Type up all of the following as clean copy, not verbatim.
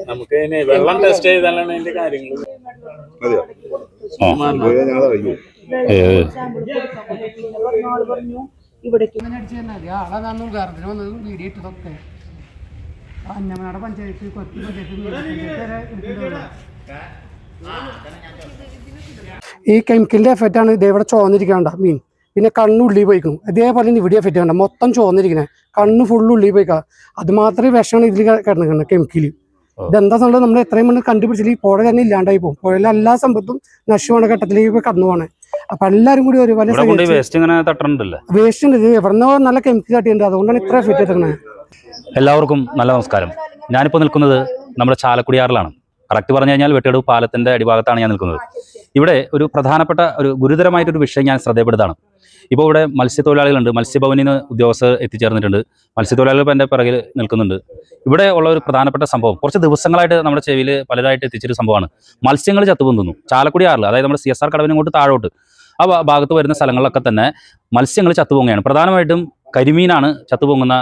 നമുക്ക് വെള്ളം ടെസ്റ്റ് ചെയ്താലാണ് അതിന്റെ കാര്യങ്ങൾ. അന്നമനാട് പഞ്ചായത്ത് കൊച്ചി ഈ കെമിക്കലിന്റെ എഫക്റ്റ് ആണ് ഇതേവിടെ ചോന്നിരിക്കണ്ട മീൻ. പിന്നെ കണ്ണുള്ളി പോയിക്കും അതേപോലെ ഇവിടെ എഫക്റ്റ് കണ്ട മൊത്തം ചോന്നിരിക്കണേ, കണ്ണ് ഫുള്ളുള്ളി പോയിക്കാം. അത് മാത്രമേ വിഷമാണ് ഇതിൽ കിടന്നിരിക്കുന്നത് കെമിക്കല്. ഇതെന്താന്നുള്ളത് നമ്മൾ എത്രയും മുന്നേ കണ്ടുപിടിച്ചില്ല ഈ പുഴ തന്നെ ഇല്ലാണ്ടായി പോകും. പുഴയിലെ എല്ലാ സമ്പത്തും നഷ്ടமான ഘട്ടത്തിലേക്ക് കടന്നു പോകണേ. അപ്പൊ എല്ലാരും കൂടി ഒരുപോലെ വേസ്റ്റ് ഉണ്ട്. ഇത് എവിടെന്നോ നല്ല കെമിക്കൽ കാട്ടിയുണ്ട്, അതുകൊണ്ടാണ് ഇത്ര എഫക്റ്റ് എത്തുന്നത്. എല്ലാവർക്കും നല്ല നമസ്കാരം. ഞാനിപ്പോൾ നിൽക്കുന്നത് നമ്മുടെ ചാലക്കുടിയാറിലാണ്. കറക്റ്റ് പറഞ്ഞു കഴിഞ്ഞാൽ വെട്ടിയടു പാലത്തിൻ്റെ അടിഭാഗത്താണ് ഞാൻ നിൽക്കുന്നത്. ഇവിടെ ഒരു പ്രധാനപ്പെട്ട ഒരു ഗുരുതരമായിട്ടൊരു വിഷയം ഞാൻ ശ്രദ്ധപ്പെടുത്താണ്. ഇപ്പോൾ ഇവിടെ മത്സ്യത്തൊഴിലാളികളുണ്ട്, മത്സ്യഭവനിന്ന് ഉദ്യോഗസ്ഥർ എത്തിച്ചേർന്നിട്ടുണ്ട്, മത്സ്യത്തൊഴിലാളികൾ ഇപ്പോൾ എൻ്റെ പിറകിൽ നിൽക്കുന്നുണ്ട്. ഇവിടെ ഉള്ള ഒരു പ്രധാനപ്പെട്ട സംഭവം കുറച്ച് ദിവസങ്ങളായിട്ട് നമ്മുടെ ചെവിയിൽ പലരായിട്ട് എത്തിച്ചൊരു സംഭവമാണ്. മത്സ്യങ്ങൾ ചത്തുപൊന്തുന്നു ചാലക്കുടിയാറിൽ, അതായത് നമ്മുടെ CSR കടവിന് ഇങ്ങോട്ട് താഴോട്ട് ആ ഭാഗത്ത് വരുന്ന സ്ഥലങ്ങളിലൊക്കെ തന്നെ മത്സ്യങ്ങൾ ചത്തുപൊങ്ങുകയാണ്. പ്രധാനമായിട്ടും കരിമീനാണ് ചത്തുപൊങ്ങുന്ന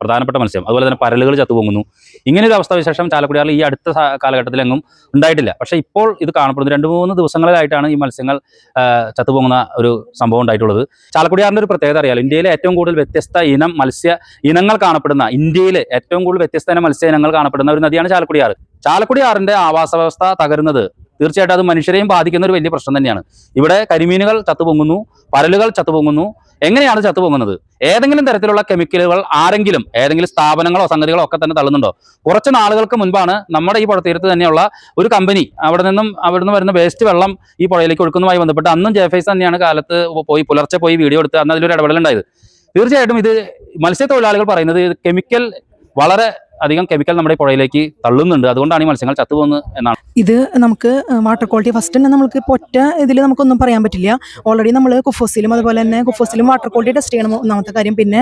പ്രധാനപ്പെട്ട മത്സ്യം. അതുപോലെ തന്നെ പരലുകൾ ചത്തുപൊങ്ങുന്നു. ഇങ്ങനെയൊരു അവസ്ഥാവിശേഷം ചാലക്കുടിയാറിൽ ഈ അടുത്ത കാലഘട്ടത്തിലെങ്ങും ഉണ്ടായിട്ടില്ല. പക്ഷേ ഇപ്പോൾ ഇത് കാണപ്പെടുന്നു. 2-3 ദിവസങ്ങളിലായിട്ടാണ് ഈ മത്സ്യങ്ങൾ ചത്തുപൊങ്ങുന്ന ഒരു സംഭവം ഉണ്ടായിട്ടുള്ളത്. ചാലക്കുടിയാറിൻ്റെ ഒരു പ്രത്യേകത അറിയാലോ, ഇന്ത്യയിലെ ഏറ്റവും കൂടുതൽ വ്യത്യസ്ത ഇനം മത്സ്യ ഇനങ്ങൾ കാണപ്പെടുന്ന, ഇന്ത്യയിലെ ഏറ്റവും കൂടുതൽ വ്യത്യസ്ത ഇനം മത്സ്യ ഇനങ്ങൾ കാണപ്പെടുന്ന ഒരു നദിയാണ് ചാലക്കുടിയാറ്. ചാലക്കുടിയാറിൻ്റെ ആവാസ വ്യവസ്ഥ തകരുന്നത് തീർച്ചയായിട്ടും അത് മനുഷ്യരെയും ബാധിക്കുന്ന ഒരു വലിയ പ്രശ്നം തന്നെയാണ്. ഇവിടെ കരിമീനുകൾ ചത്തുപൊങ്ങുന്നു, പരലുകൾ ചത്തുപൊങ്ങുന്നു. എങ്ങനെയാണ് ചത്തുപൊങ്ങുന്നത്? ഏതെങ്കിലും തരത്തിലുള്ള കെമിക്കലുകൾ ആരെങ്കിലും ഏതെങ്കിലും സ്ഥാപനങ്ങളോ സംഗതികളോ ഒക്കെ തന്നെ തള്ളുന്നുണ്ടോ? കുറച്ച് നാളുകൾക്ക് മുൻപാണ് നമ്മുടെ ഈ പുഴത്തീരത്ത് തന്നെയുള്ള ഒരു കമ്പനി അവിടുന്ന് വരുന്ന വേസ്റ്റ് വെള്ളം ഈ പുഴയിലേക്ക് ഒഴുക്കുന്നതുമായി ബന്ധപ്പെട്ട് അന്നും ജെഫൈസ് തന്നെയാണ് കാലത്ത് പുലർച്ചെ പോയി വീഡിയോ എടുത്ത് അന്ന് അതിലൊരു ഇടപെടലുണ്ടായത്. തീർച്ചയായിട്ടും ഇത് മത്സ്യത്തൊഴിലാളികൾ പറയുന്നത് കെമിക്കൽ വളരെ അധികം കെമിക്കൽ നമ്മുടെ പുഴയിലേക്ക് തള്ളുന്നുണ്ട്, അതുകൊണ്ടാണ് ഈ മത്സ്യങ്ങൾ ചത്തുപോകുന്നത് എന്നാണ്. ഇത് നമുക്ക് വാട്ടർ ക്വാളിറ്റി ഫസ്റ്റ് തന്നെ നമുക്ക് ഒറ്റ ഇതിൽ നമുക്കൊന്നും പറയാൻ പറ്റില്ല. ഓൾറെഡി നമ്മൾ കുഫോസിലും അതുപോലെ തന്നെ കുഫോസിലും വാട്ടർ ക്വാളിറ്റി ടെസ്റ്റ് ചെയ്യണം ഒന്നാമത്തെ കാര്യം. പിന്നെ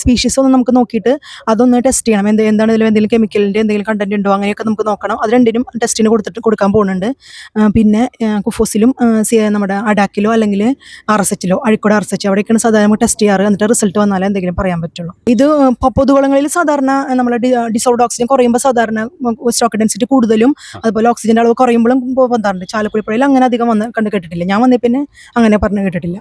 സ്പീഷീസ് ഒന്ന് നമുക്ക് നോക്കിയിട്ട് അതൊന്ന് ടെസ്റ്റ് ചെയ്യണം. എന്താണ് ഇതിൽ എന്തെങ്കിലും കെമിക്കലിൻ്റെ എന്തെങ്കിലും കണ്ടന്റ് ഉണ്ടോ അങ്ങനെയൊക്കെ നമുക്ക് നോക്കണം. അത് രണ്ടിനും ടെസ്റ്റിന് കൊടുക്കാൻ പോകുന്നുണ്ട്. പിന്നെ കുഫോസിലും നമ്മുടെ അഡാക്കിലോ അല്ലെങ്കിൽ RSH അഴീക്കോട് RSH അവിടെയൊക്കെയാണ് സാധാരണ നമുക്ക് ടെസ്റ്റ് ചെയ്യാറ്. എന്നിട്ട് റിസൾട്ട് വന്നാലേ എന്തെങ്കിലും പറയാൻ പറ്റുള്ളൂ. ഇത് പൊതുകുളങ്ങളിൽ സാധാരണ നമ്മൾ ഡിസോൾഡ് ഓക്സിജൻ കുറയുമ്പോൾ സാധാരണ സ്റ്റോക്ക് ഡെൻസിറ്റി കൂടുതലും അതുപോലെ ഓക്സിജന്റെ അളവ് കുറയുമ്പോഴും പൊന്താറുണ്ട്. ചാലക്കുടി പുഴയിൽ അങ്ങനെ അധികം കണ്ടു കേട്ടിട്ടില്ല. ഞാൻ വന്നേ പിന്നെ അങ്ങനെ പറഞ്ഞു കേട്ടിട്ടില്ല.